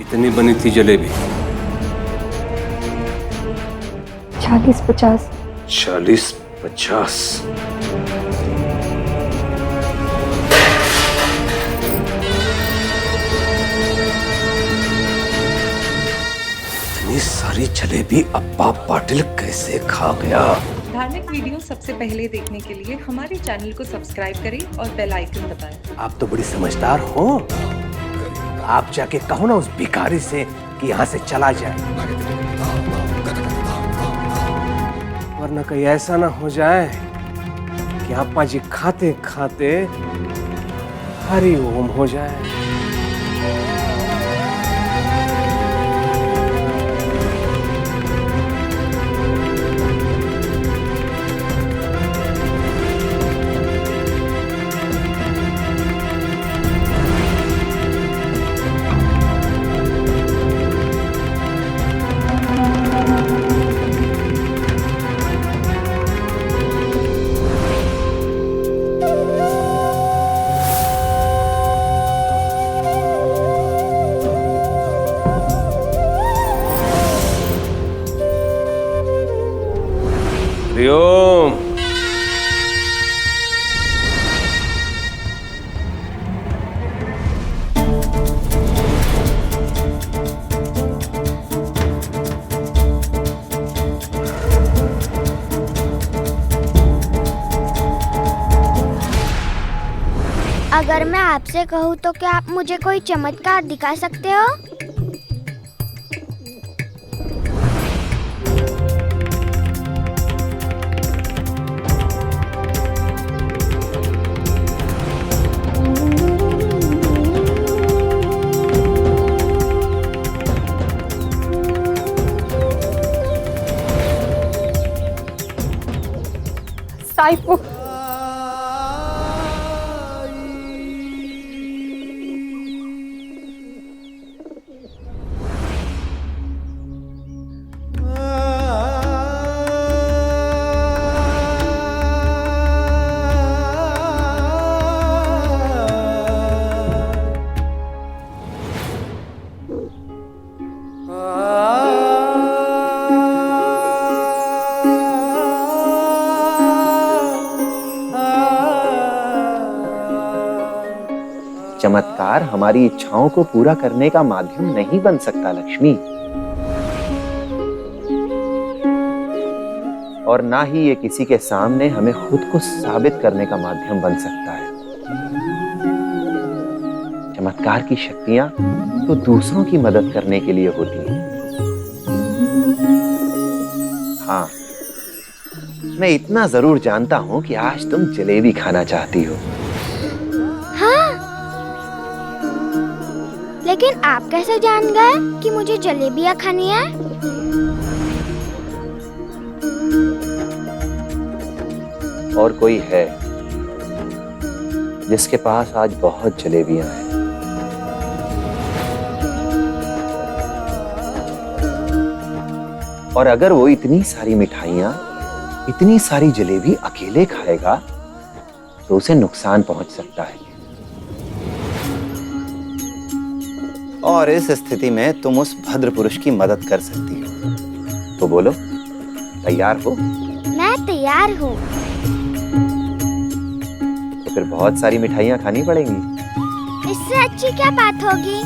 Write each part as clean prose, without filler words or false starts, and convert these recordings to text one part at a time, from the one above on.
कितनी बनी थी जलेबी? 40-50। 40-50। इतनी सारी जलेबी अप्पा पाटिल कैसे खा गया? धार्मिक वीडियो सबसे पहले देखने के लिए हमारे चैनल को सब्सक्राइब करें और बेल आइकन दबाएं। आप तो बड़ी समझदार हो। आप जाके कहो ना उस भिखारी से कि यहाँ से चला जाए, वरना कहीं ऐसा ना हो जाए कि अप्पा जी खाते खाते हरि ओम हो जाए। हरिओम। अगर मैं आपसे कहूँ तो क्या आप मुझे कोई चमत्कार दिखा सकते हो? साइफू, चमत्कार हमारी इच्छाओं को पूरा करने का माध्यम नहीं बन सकता लक्ष्मी, और ना ही ये किसी के सामने हमें खुद को साबित करने का माध्यम बन सकता है। चमत्कार की शक्तियां तो दूसरों की मदद करने के लिए होती हैं। हाँ, मैं इतना जरूर जानता हूं कि आज तुम जलेबी खाना चाहती हो। लेकिन आप कैसे जान गए कि मुझे जलेबियाँ खानी है? और कोई है जिसके पास आज बहुत जलेबियां हैं। और अगर वो इतनी सारी मिठाइयां, इतनी सारी जलेबी अकेले खाएगा तो उसे नुकसान पहुंच सकता है। और इस स्थिति में तुम उस भद्र पुरुष की मदद कर सकती हो। तो बोलो, तैयार हो? मैं तैयार हूँ। तो फिर बहुत सारी मिठाइयाँ खानी पड़ेंगी। इससे अच्छी क्या बात होगी?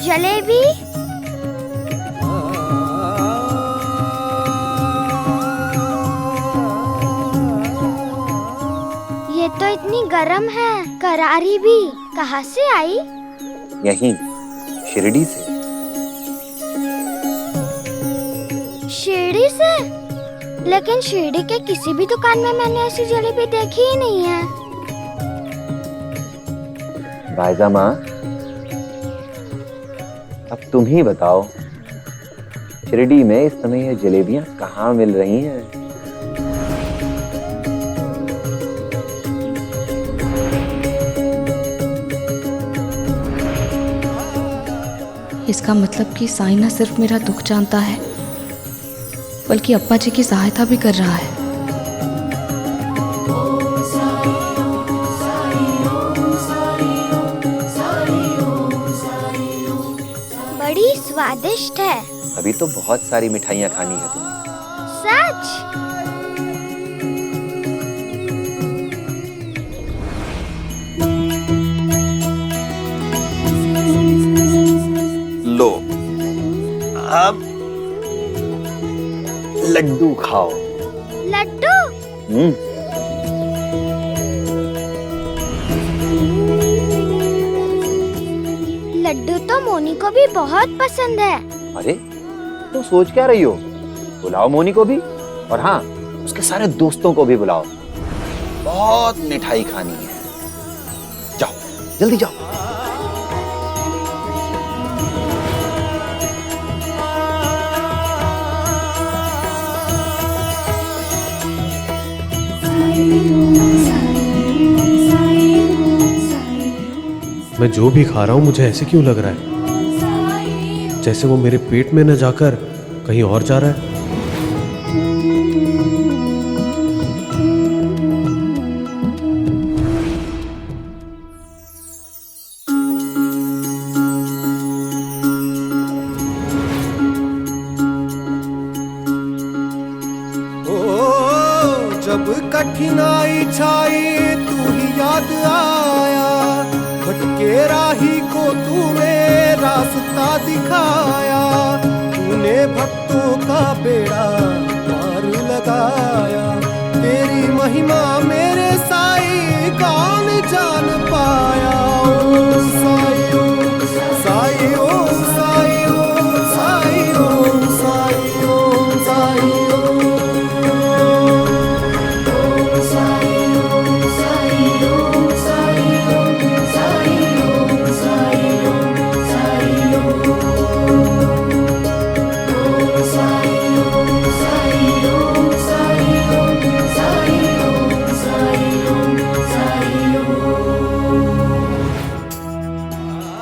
जलेबी? ये तो इतनी गरम है, करारी भी। कहाँ से आई? यहीं, शिरडी से। शिरडी से? लेकिन शिरडी के किसी भी दुकान में मैंने ऐसी जलेबी देखी ही नहीं है। बायजा माँ, अब तुम ही बताओ, शिरडी में इस समय ये जलेबियां कहाँ मिल रही हैं? इसका मतलब कि साईं न सिर्फ मेरा दुख जानता है बल्कि अप्पा जी की सहायता भी कर रहा है। बड़ी स्वादिष्ट है। अभी तो बहुत सारी मिठाइयाँ खानी है तुम्हें। सच? लो, अब लड्डू खाओ। लड्डू? लड्डू तो मोनी को भी बहुत पसंद है। अरे तो सोच क्या रही हो? बुलाओ मोनी को भी, और हाँ, उसके सारे दोस्तों को भी बुलाओ। बहुत मिठाई खानी है। जाओ, जल्दी जाओ। मैं जो भी खा रहा हूँ मुझे ऐसे क्यों लग रहा है जैसे वो मेरे पेट में न जाकर कहीं और जा रहा है। जब कठिनाई छाई तू ही याद आया, भटके राही को तूने रास्ता दिखाया, तूने भक्तों का बेड़ा पार लगाया। तेरी महिमा मेरे साईं कौन जान पाया। ओम साई ओम साई ओम साई ओम साई ओम साई ओम साई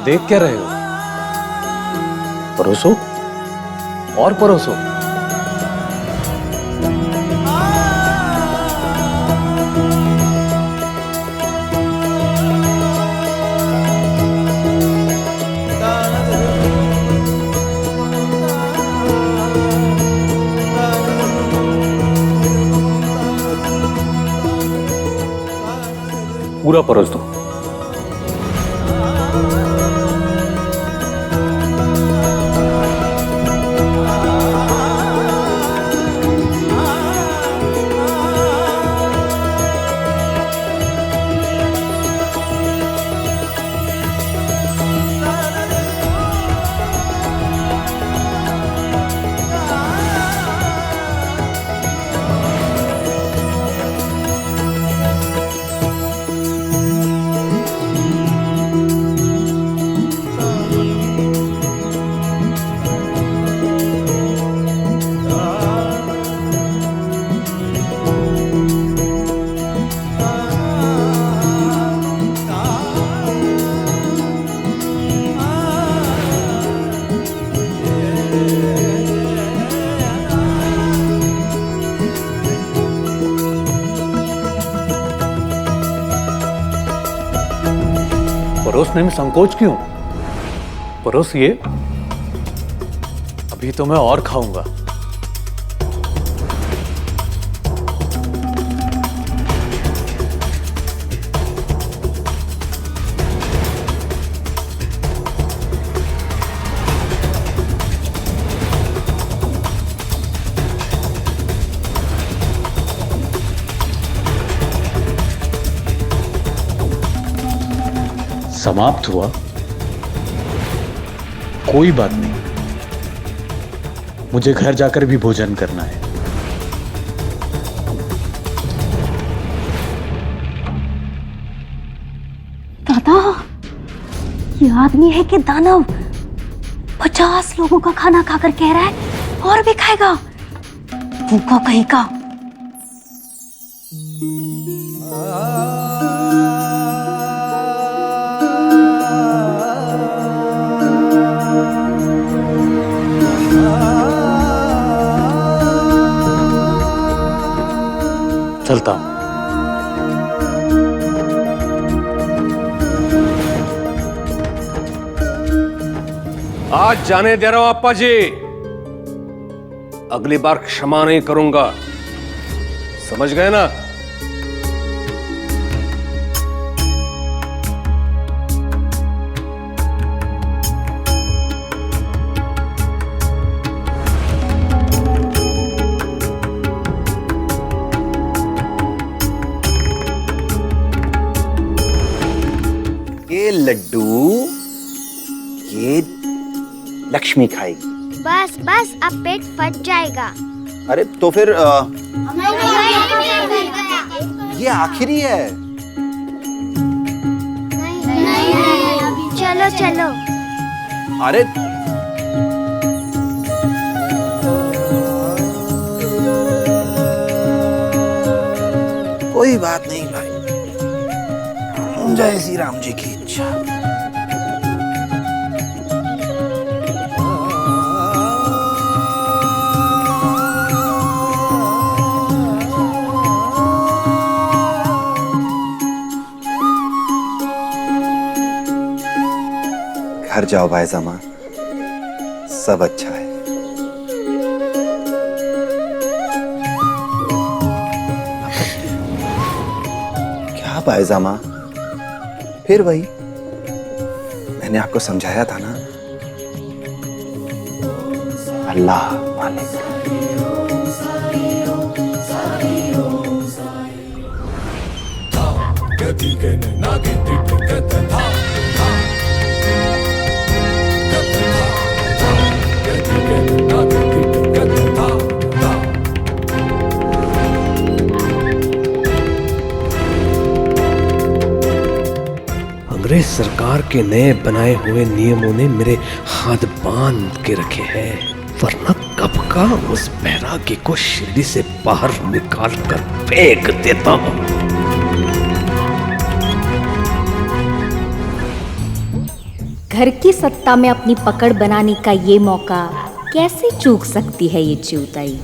देख क्या रहे हो? परोसो और परोसो। पूरा परोस दो। परोसने में संकोच क्यों? परोसिए, अभी तो मैं और खाऊंगा। समाप्त हुआ? कोई बात नहीं, मुझे घर जाकर भी भोजन करना है। दादा, ये आदमी है कि दानव? 50 लोगों का खाना खाकर कह रहा है और भी खाएगा। भूखा कहीं का। चलता हूं। आज जाने दे रहा हूं अप्पा जी, अगली बार क्षमा नहीं करूंगा, समझ गए ना? ये लड्डू ये लक्ष्मी खाएगी। बस बस अब पेट फट जाएगा। अरे तो फिर ये आखिरी है। चलो चलो। अरे कोई बात नहीं भाई, जय श्री राम जी की इच्छा। घर जाओ भाईजामा, सब अच्छा है। क्या भाईजामा, फिर वही, मैंने आपको समझाया था ना, अल्लाह मालिक। अंग्रेज सरकार के नए बनाए हुए नियमों ने मेरे हाथ बांध के रखे हैं, वरना कब का उस बैरागी को शिरडी से बाहर निकाल कर फेंक देता हूं। घर की सत्ता में अपनी पकड़ बनाने का ये मौका कैसे चूक सकती है ये चिउताई।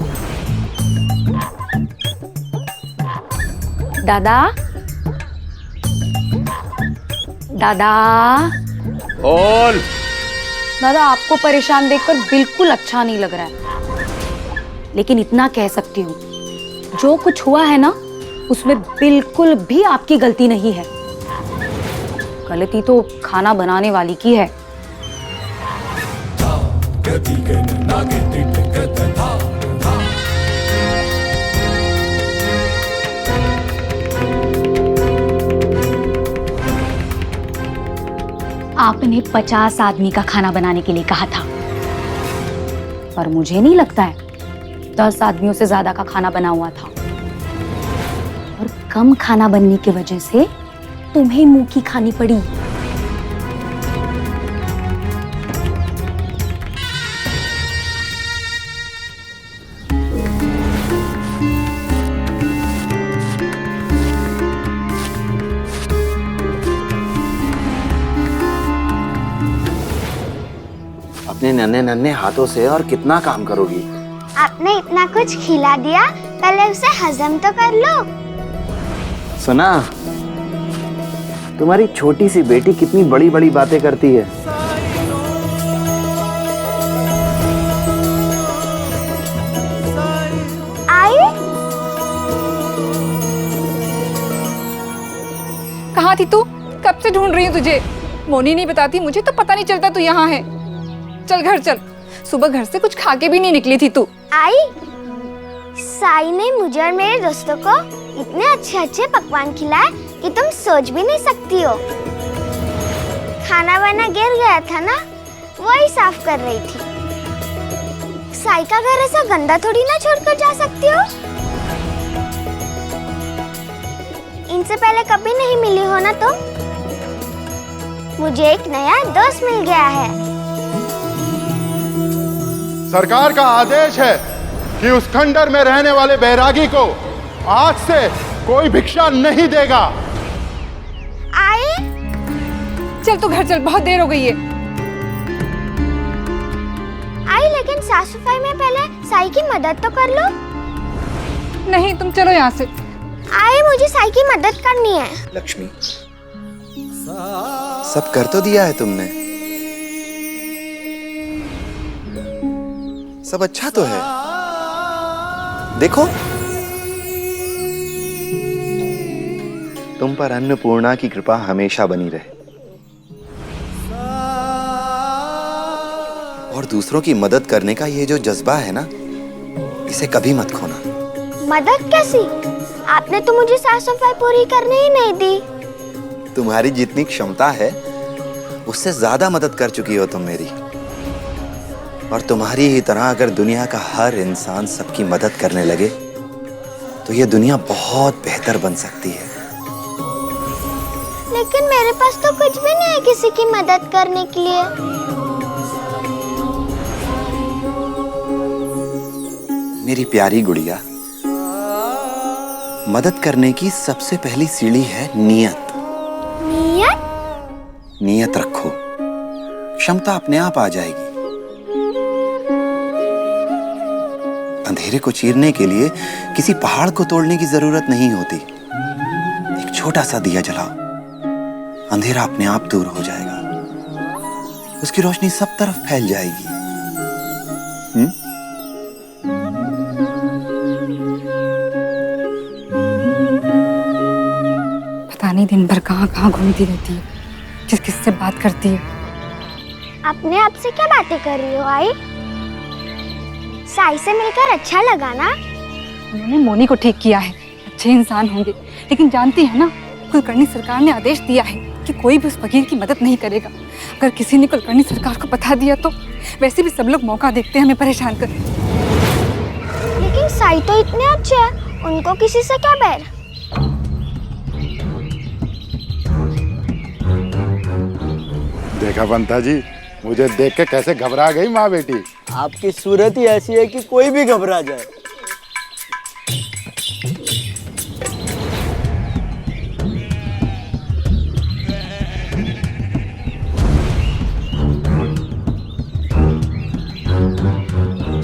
दादा दादा बोल। दादा, आपको परेशान देखकर बिल्कुल अच्छा नहीं लग रहा है, लेकिन इतना कह सकती हूँ, जो कुछ हुआ है ना उसमें बिल्कुल भी आपकी गलती नहीं है। गलती तो खाना बनाने वाली की है। आपने 50 आदमी का खाना बनाने के लिए कहा था, पर मुझे नहीं लगता है 10 आदमियों से ज्यादा का खाना बना हुआ था। और कम खाना बनने की वजह से तुम्हें मुंह की खानी पड़ी। अपने नन्हे नन्हे हाथों से और कितना काम करोगी? आपने इतना कुछ खिला दिया, पहले उसे हजम तो कर लो। सुना, तुम्हारी छोटी सी बेटी कितनी बड़ी बड़ी बातें करती है। आई? कहाँ थी तू? कब से ढूंढ रही हूँ तुझे। मोनी नहीं बताती मुझे तो पता नहीं चलता तू यहाँ है। चल घर चल, सुबह घर से कुछ खा के भी नहीं निकली थी तू। आई, साई ने मुझे और मेरे दोस्तों को इतने अच्छे अच्छे पकवान खिलाए कि तुम सोच भी नहीं सकती हो। खाना वाना गिर गया था ना, वही साफ कर रही थी। साई का घर ऐसा गंदा थोड़ी ना छोड़कर जा सकती हो। इनसे पहले कभी नहीं मिली हो ना तुम। मुझे एक नया दोस्त मिल गया है। सरकार का आदेश है कि उस खंडर में रहने वाले बैरागी को आज से कोई भिक्षा नहीं देगा। आई? चल तू घर चल, बहुत देर हो गई है। आई, लेकिन साफ सफाई में पहले साई की मदद तो कर लो। नहीं, तुम चलो यहाँ से। आए, मुझे साई की मदद करनी है। लक्ष्मी, सब कर तो दिया है तुमने, सब अच्छा तो है। देखो, तुम पर अन्नपूर्णा की कृपा हमेशा बनी रहे और दूसरों की मदद करने का ये जो जज्बा है ना, इसे कभी मत खोना। मदद कैसी? आपने तो मुझे साफ सफाई पूरी करने ही नहीं दी। तुम्हारी जितनी क्षमता है उससे ज्यादा मदद कर चुकी हो तुम मेरी। और तुम्हारी ही तरह अगर दुनिया का हर इंसान सबकी मदद करने लगे तो ये दुनिया बहुत बेहतर बन सकती है। लेकिन मेरे पास तो कुछ भी नहीं है किसी की मदद करने के लिए। मेरी प्यारी गुड़िया, मदद करने की सबसे पहली सीढ़ी है नियत। नियत? नियत रखो, क्षमता अपने आप आ जाएगी। अंधेरे को चीरने के लिए किसी पहाड़ को तोड़ने की जरूरत नहीं होती। एक छोटा सा दिया जलाओ, अंधेरा अपने आप दूर हो जाएगा, उसकी रोशनी सब तरफ फैल जाएगी। पता नहीं दिन भर कहाँ कहाँ घूमती रहती है, किस किस से बात करती है। अपने आप से क्या बातें कर रही हो आई? साई से मिलकर अच्छा लगा ना? उन्होंने मोनी को ठीक किया है, अच्छे इंसान होंगे, लेकिन जानती है ना, कुलकर्णी सरकार ने आदेश दिया है कि कोई भी उस फकीर की मदद नहीं करेगा। अगर किसी ने कुलकर्णी सरकार को बता दिया तो वैसे भी सब लोग मौका देखते हैं हमें परेशान कर। लेकिन साई तो इतने अच्छे हैं, उनको किसी से क्या बैर? देखा बंता जी, मुझे देख के कैसे घबरा गई माँ बेटी। आपकी सूरत ही ऐसी है कि कोई भी घबरा जाए।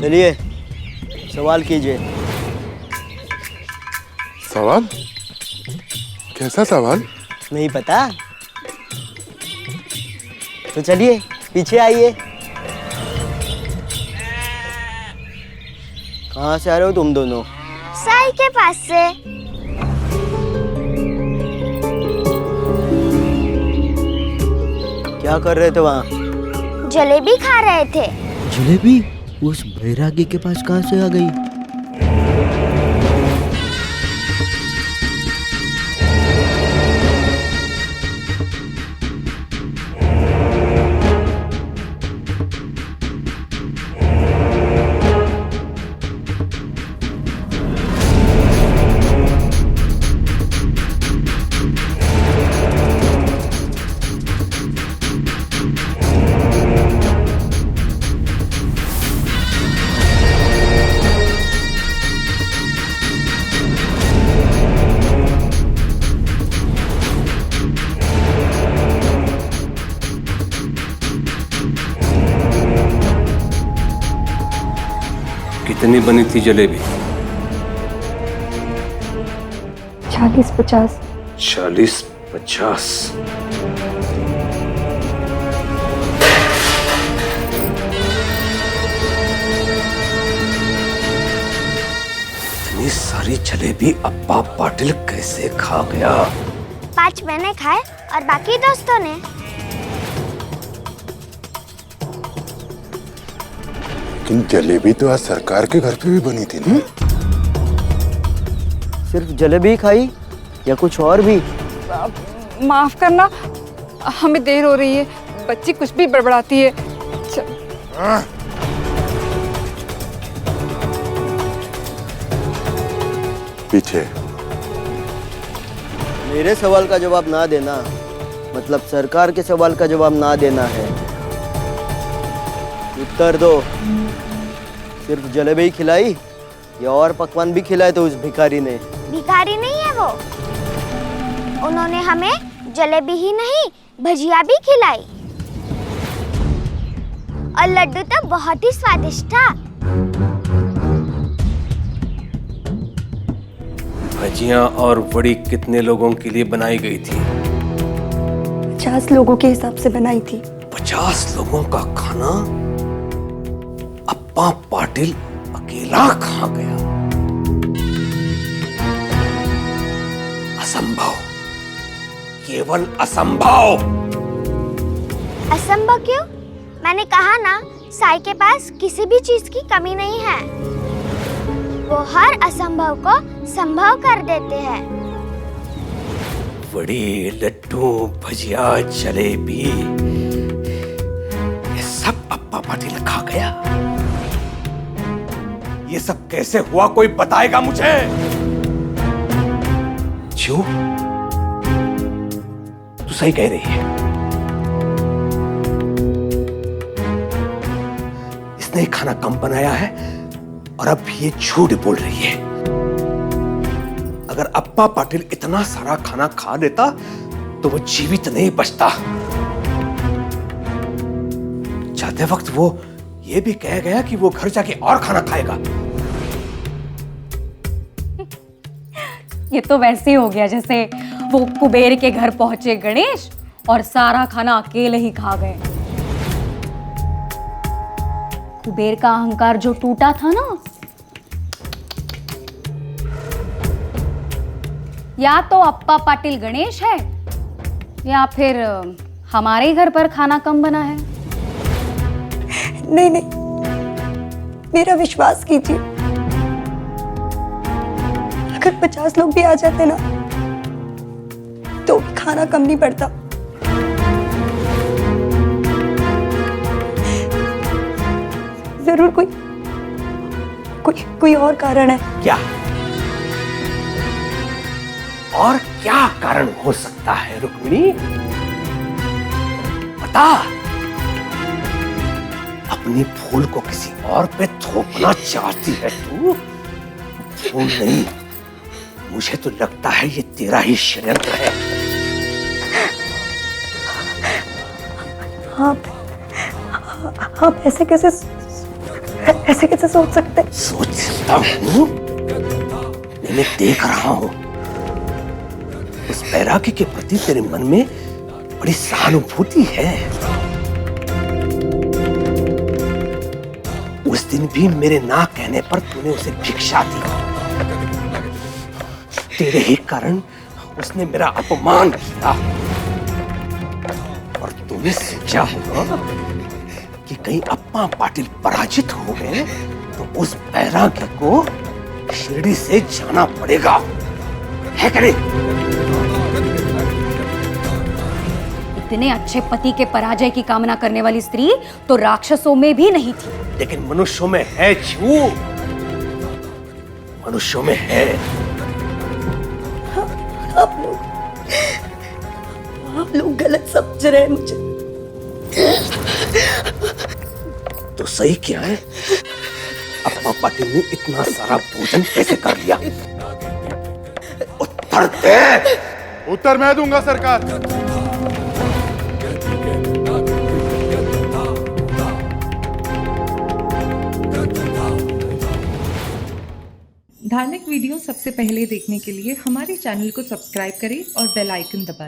चलिए सवाल कीजिए। सवाल? कैसा सवाल? नहीं पता? तो चलिए पीछे आइए। कहाँ से आ रहे हो तुम दोनों? साई के पास से। क्या कर रहे थे वहाँ? जलेबी खा रहे थे। जलेबी उस बैरागी के पास कहाँ से आ गई? कितनी बनी थी जलेबी? 40-50। 40-50। इतनी सारी जलेबी अब्बा पाटिल कैसे खा गया? 5 मैंने खाए और बाकी दोस्तों ने। लेकिन जलेबी तो आज सरकार के घर पे भी बनी थी ना? सिर्फ जलेबी खाई या कुछ और भी? माफ करना, हमें देर हो रही है, बच्ची कुछ भी बड़बड़ाती है। पीछे। मेरे सवाल का जवाब ना देना मतलब सरकार के सवाल का जवाब ना देना है। उत्तर दो। सिर्फ जलेबी खिलाई या और पकवान भी खिलाए तो उस भिखारी ने? भिखारी नहीं है वो, उन्होंने हमें जलेबी ही नहीं भजिया भी खिलाई और लड्डू तो बहुत ही स्वादिष्ट था। भजियां और वड़ी कितने लोगों के लिए बनाई गई थी? 50 लोगों के हिसाब से बनाई थी। 50 लोगों का खाना अप्पा पाटिल अकेला खा गया? असंभव, केवल असंभव। असंभव क्यों? मैंने कहा ना, साई के पास किसी भी चीज की कमी नहीं है। वो हर असंभव को संभव कर देते हैं। वड़ी, लड्डू, भजिया, जलेबी, ये सब अप्पा पाटिल खा गया। ये सब कैसे हुआ, कोई बताएगा मुझे? क्यों? तू सही कह रही है। इसने खाना कम बनाया है और अब ये झूठ बोल रही है। अगर अप्पा पाटिल इतना सारा खाना खा लेता तो वो जीवित नहीं बचता। जाते वक्त वो ये भी कह गया कि वो घर जाके और खाना खाएगा। ये तो वैसे ही हो गया जैसे वो कुबेर के घर पहुंचे गणेश और सारा खाना अकेले ही खा गए। कुबेर का अहंकार जो टूटा था ना, या तो अप्पा पाटिल गणेश है या फिर हमारे ही घर पर खाना कम बना है। नहीं नहीं, मेरा विश्वास कीजिए, अगर 50 लोग भी आ जाते ना तो भी खाना कम नहीं पड़ता। जरूर कोई और कारण है। क्या? और क्या कारण हो सकता है रुक्मिणी? बता। अपनी फूल को किसी और पे थोपना चाहती है तू? फूल नहीं, मुझे तो लगता है ये तेरा ही षड्यंत्र है। आप ऐसे कैसे सोच सकते हैं? सोच सकता हूँ? मैं देख रहा हूँ उस बैरागी के प्रति तेरे मन में बड़ी सहानुभूति है। उस दिन भी मेरे ना कहने पर तूने उसे भिक्षा दी। तेरे ही कारण उसने मेरा अपमान किया और तूने सोचा होगा कि कहीं अप्पा पाटिल पराजित हो गए तो उस बैरागी को शिरडी से जाना पड़ेगा, है कि नहीं? इतने अच्छे पति के पराजय की कामना करने वाली स्त्री तो राक्षसों में भी नहीं थी, लेकिन मनुष्यों में है। छू, मनुष्यों में है। आप लोग गलत समझ रहे हैं मुझे। तो सही क्या है? अप्पा पाटिल ने इतना सारा भोजन कैसे कर लिया? उत्तर दे। उत्तर मैं दूंगा सरकार। धार्मिक वीडियो सबसे पहले देखने के लिए हमारे चैनल को सब्सक्राइब करें और बेल आइकन दबाएं।